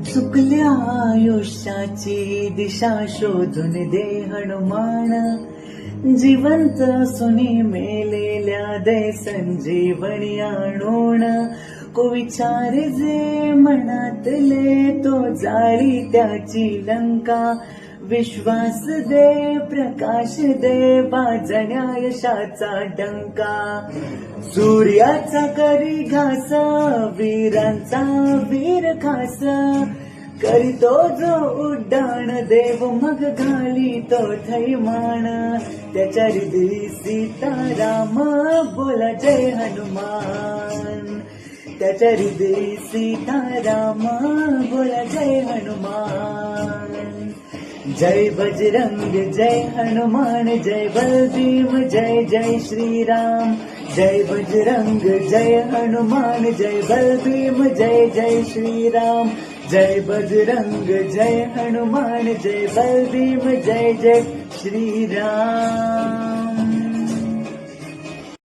चुकल्या आयुष्याची दिशा शोधून दे हनुमान, जिवंत सुनी मेलेल्या दे संजीवनी आणून. विचार जे मनातले तो जाळी त्याची लंका, विश्वास दे प्रकाश दे वाजण्या यशाचा डंका. सूर्याचा करी घास वीरांचा वीर खास, करीतो जो उड्डाण देव मग घाली तो थैमान. त्याच्या हृदयी सीताराम बोला जय हनुमान, त्याच्या हृदयी सीताराम बोला जय हनुमान. जय बजरंग जय हनुमान, जय बलभीम जय जय श्रीराम. जय बजरंग जय हनुमान, जय बलभीम जय जय श्रीराम. जय बजरंग जय हनुमान, जय बलभीम जय जय श्रीराम.